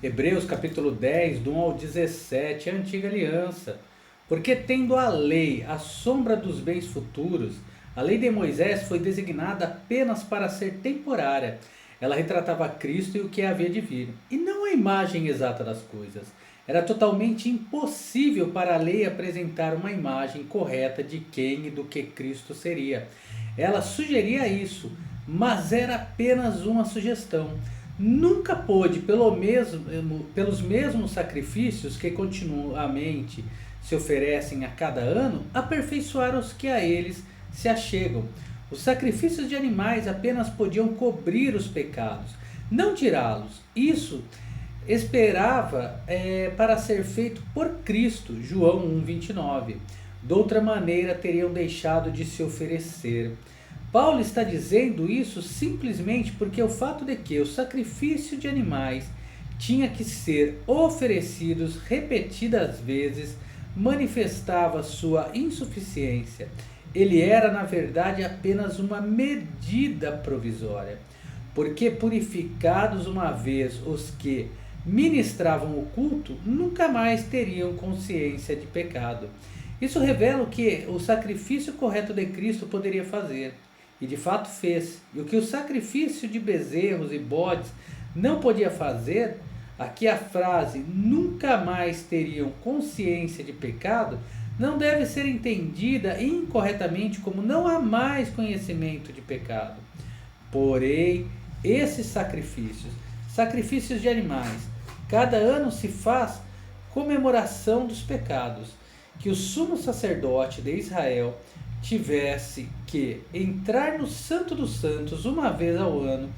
Hebreus capítulo 10, do 1 ao 17, a antiga aliança. Porque tendo a lei a sombra dos bens futuros, a lei de Moisés foi designada apenas para ser temporária. Ela retratava Cristo e o que havia de vir, e não a imagem exata das coisas. Era totalmente impossível para a lei apresentar uma imagem correta de quem e do que Cristo seria. Ela sugeria isso, mas era apenas uma sugestão. Nunca pôde, pelos mesmos sacrifícios que continuamente se oferecem a cada ano, aperfeiçoar os que a eles se achegam. Os sacrifícios de animais apenas podiam cobrir os pecados, não tirá-los. Isso esperava para ser feito por Cristo, João 1,29. De outra maneira teriam deixado de se oferecer. Paulo está dizendo isso simplesmente porque o fato de que o sacrifício de animais tinha que ser oferecidos repetidas vezes manifestava sua insuficiência. Ele era, na verdade, apenas uma medida provisória, porque purificados uma vez os que ministravam o culto, nunca mais teriam consciência de pecado. Isso revela o que o sacrifício correto de Cristo poderia fazer, e de fato fez. E o que o sacrifício de bezerros e bodes não podia fazer, aqui a frase nunca mais teriam consciência de pecado, não deve ser entendida incorretamente como não há mais conhecimento de pecado. Porém, esses sacrifícios de animais, cada ano se faz comemoração dos pecados, que o sumo sacerdote de Israel tivesse que entrar no Santo dos Santos uma vez ao ano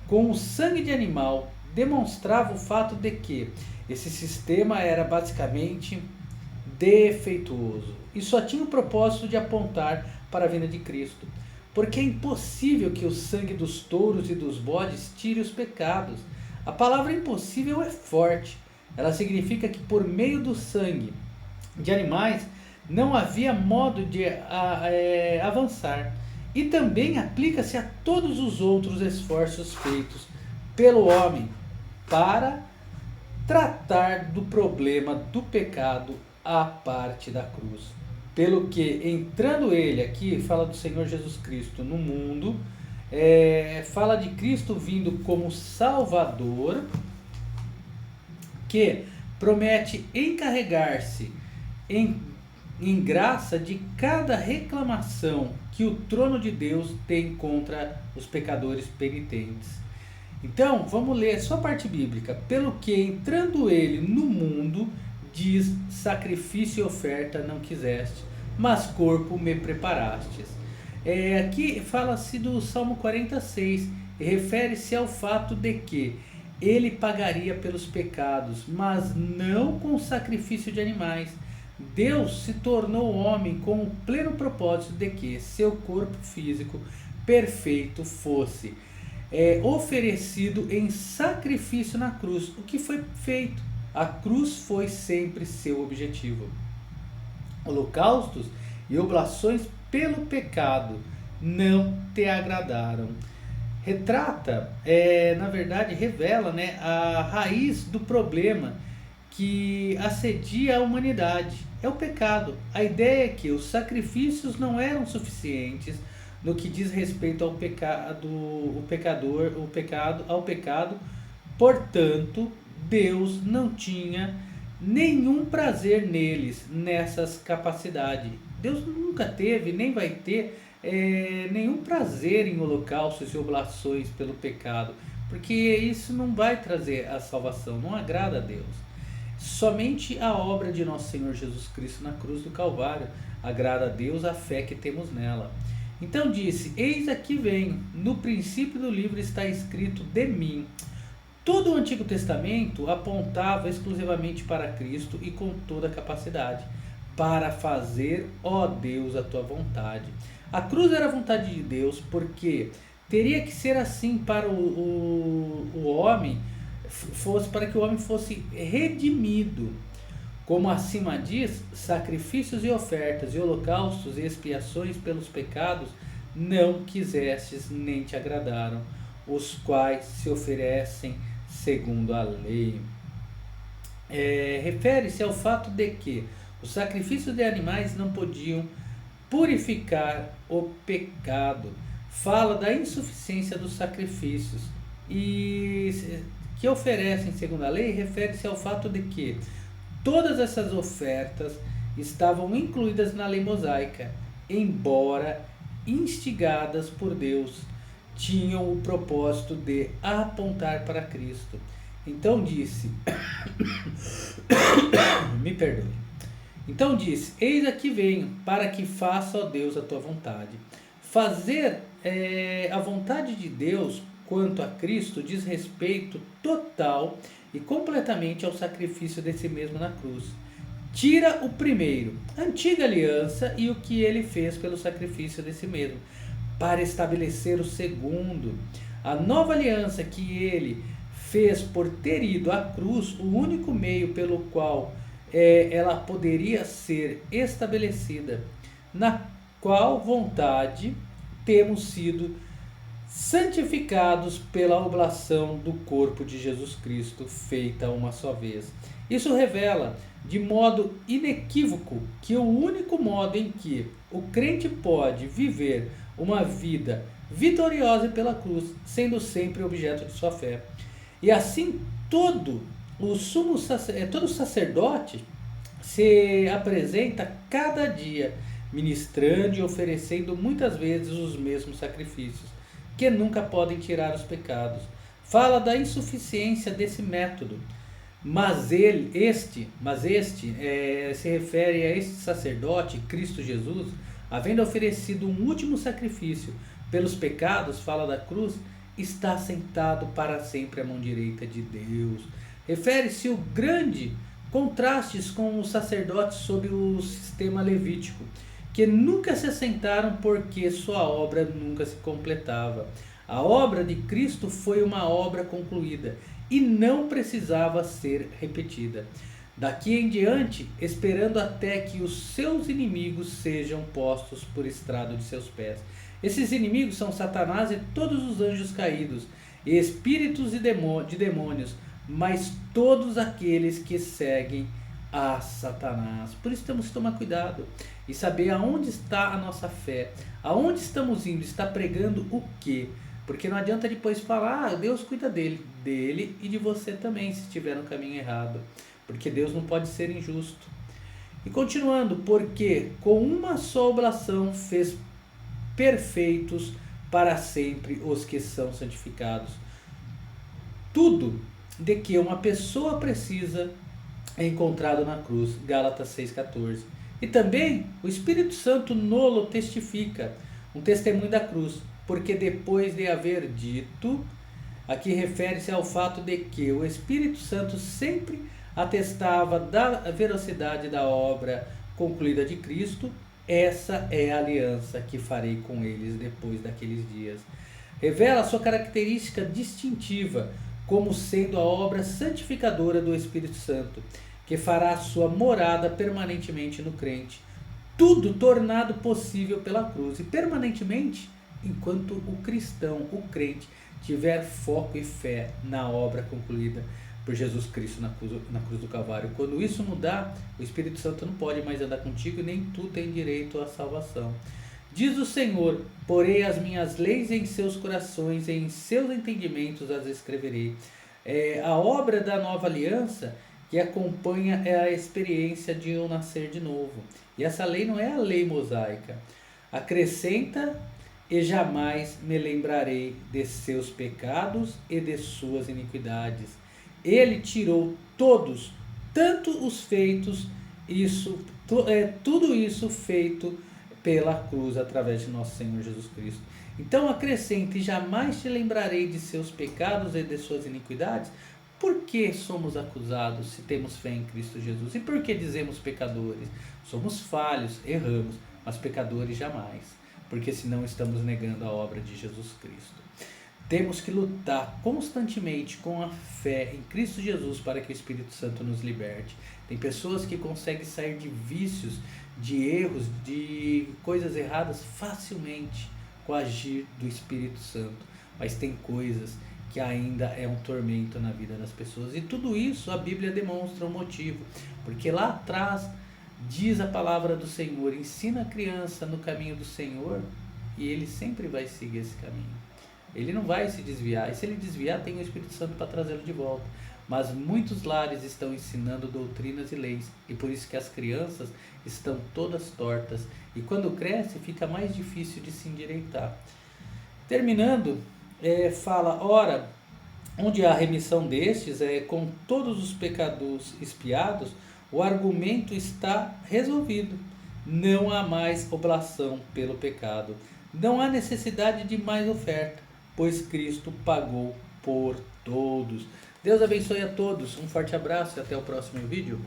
com o sangue de animal, demonstrava o fato de que esse sistema era basicamente defeituoso e só tinha o propósito de apontar para a vinda de Cristo, porque é impossível que o sangue dos touros e dos bodes tire os pecados. A palavra impossível é forte. Ela significa que por meio do sangue de animais não havia modo de avançar. E também aplica-se a todos os outros esforços feitos pelo homem para tratar do problema do pecado à parte da cruz. Pelo que, entrando ele, aqui fala do Senhor Jesus Cristo no mundo, fala de Cristo vindo como Salvador, que promete encarregar-se em graça de cada reclamação que o trono de Deus tem contra os pecadores penitentes. Então, vamos ler só a parte bíblica. Pelo que, entrando ele no mundo, diz, sacrifício e oferta não quiseste, mas corpo me preparastes. Aqui fala-se do Salmo 46, e refere-se ao fato de que ele pagaria pelos pecados, mas não com sacrifício de animais. Deus se tornou homem com o pleno propósito de que seu corpo físico perfeito fosse oferecido em sacrifício na cruz. O que foi feito? A cruz foi sempre seu objetivo. Holocaustos e oblações pelo pecado não te agradaram. Retrata, na verdade, revela, a raiz do problema que assedia a humanidade. É o pecado. A ideia é que os sacrifícios não eram suficientes no que diz respeito ao pecado, ao pecado. Portanto, Deus não tinha nenhum prazer neles, nessas capacidades. Deus nunca teve, nem vai ter nenhum prazer em holocaustos e oblações pelo pecado, porque isso não vai trazer a salvação, não agrada a Deus. Somente a obra de nosso Senhor Jesus Cristo na cruz do Calvário agrada a Deus, a fé que temos nela. Então disse, eis aqui venho, no princípio do livro está escrito de mim. Todo o Antigo Testamento apontava exclusivamente para Cristo e com toda a capacidade, para fazer, ó Deus, a tua vontade. A cruz era a vontade de Deus, porque teria que ser assim para o homem, para que o homem fosse redimido. Como acima diz, sacrifícios e ofertas, e holocaustos e expiações pelos pecados não quisestes nem te agradaram, os quais se oferecem segundo a lei. refere-se ao fato de que os sacrifícios de animais não podiam purificar o pecado. Fala da insuficiência dos sacrifícios e que oferecem segundo a lei, refere-se ao fato de que todas essas ofertas estavam incluídas na lei mosaica, embora instigadas por Deus, tinham o propósito de apontar para Cristo. Então disse, me perdoe. Então disse, eis aqui venho, para que faça, ó Deus, a tua vontade. Fazer a vontade de Deus quanto a Cristo diz respeito total e completamente ao sacrifício de si mesmo na cruz. Tira o primeiro, a antiga aliança e o que ele fez pelo sacrifício de si mesmo, para estabelecer o segundo, a nova aliança que ele fez por ter ido à cruz, o único meio pelo qual ela poderia ser estabelecida, na qual vontade temos sido santificados pela oblação do corpo de Jesus Cristo, feita uma só vez. Isso revela de modo inequívoco que o único modo em que o crente pode viver uma vida vitoriosa pela cruz, sendo sempre objeto de sua fé. E assim todo sacerdote se apresenta cada dia, ministrando e oferecendo muitas vezes os mesmos sacrifícios, que nunca podem tirar os pecados. Fala da insuficiência desse método, mas este se refere a este sacerdote, Cristo Jesus, havendo oferecido um último sacrifício pelos pecados, fala da cruz, está sentado para sempre à mão direita de Deus. Refere-se o grande contrastes com os sacerdotes sob o sistema levítico, que nunca se assentaram porque sua obra nunca se completava. A obra de Cristo foi uma obra concluída e não precisava ser repetida. Daqui em diante, esperando até que os seus inimigos sejam postos por estrado de seus pés. Esses inimigos são Satanás e todos os anjos caídos, e espíritos de demônios, mas todos aqueles que seguem a Satanás. Por isso temos que tomar cuidado e saber aonde está a nossa fé, aonde estamos indo, está pregando o quê? Porque não adianta depois falar, Deus cuida dele e de você também, se estiver no caminho errado. Porque Deus não pode ser injusto. E continuando, porque com uma só oblação fez perfeitos para sempre os que são santificados. Tudo de que uma pessoa precisa é encontrado na cruz, Gálatas 6,14. E também o Espírito Santo nolo testifica, um testemunho da cruz, porque depois de haver dito, aqui refere-se ao fato de que o Espírito Santo sempre atestava da veracidade da obra concluída de Cristo. Essa é a aliança que farei com eles depois daqueles dias. Revela a sua característica distintiva como sendo a obra santificadora do Espírito Santo, que fará a sua morada permanentemente no crente. Tudo tornado possível pela cruz e permanentemente enquanto o cristão, o crente, tiver foco e fé na obra concluída por Jesus Cristo na cruz do Calvário. Quando isso mudar, o Espírito Santo não pode mais andar contigo e nem tu tem direito à salvação. Diz o Senhor, porei as minhas leis em seus corações e em seus entendimentos as escreverei. A obra da nova aliança que acompanha é a experiência de eu nascer de novo. E essa lei não é a lei mosaica. Acrescenta, e jamais me lembrarei de seus pecados e de suas iniquidades. Ele tirou todos, tanto os feitos, tudo isso feito pela cruz através de nosso Senhor Jesus Cristo. Então acrescente, jamais te lembrarei de seus pecados e de suas iniquidades. Por que somos acusados se temos fé em Cristo Jesus? E por que dizemos pecadores? Somos falhos, erramos, mas pecadores jamais, porque senão estamos negando a obra de Jesus Cristo. Temos que lutar constantemente com a fé em Cristo Jesus para que o Espírito Santo nos liberte. Tem pessoas que conseguem sair de vícios, de erros, de coisas erradas facilmente com o agir do Espírito Santo. Mas tem coisas que ainda é um tormento na vida das pessoas. E tudo isso a Bíblia demonstra um motivo, porque lá atrás diz a palavra do Senhor, ensina a criança no caminho do Senhor e ele sempre vai seguir esse caminho. Ele não vai se desviar, e se ele desviar tem o Espírito Santo para trazê-lo de volta. Mas muitos lares estão ensinando doutrinas e leis, e por isso que as crianças estão todas tortas, e quando cresce fica mais difícil de se endireitar. Terminando, fala, ora, onde há remissão destes, com todos os pecados expiados, o argumento está resolvido. Não há mais oblação pelo pecado. Não há necessidade de mais oferta, pois Cristo pagou por todos. Deus abençoe a todos. Um forte abraço e até o próximo vídeo.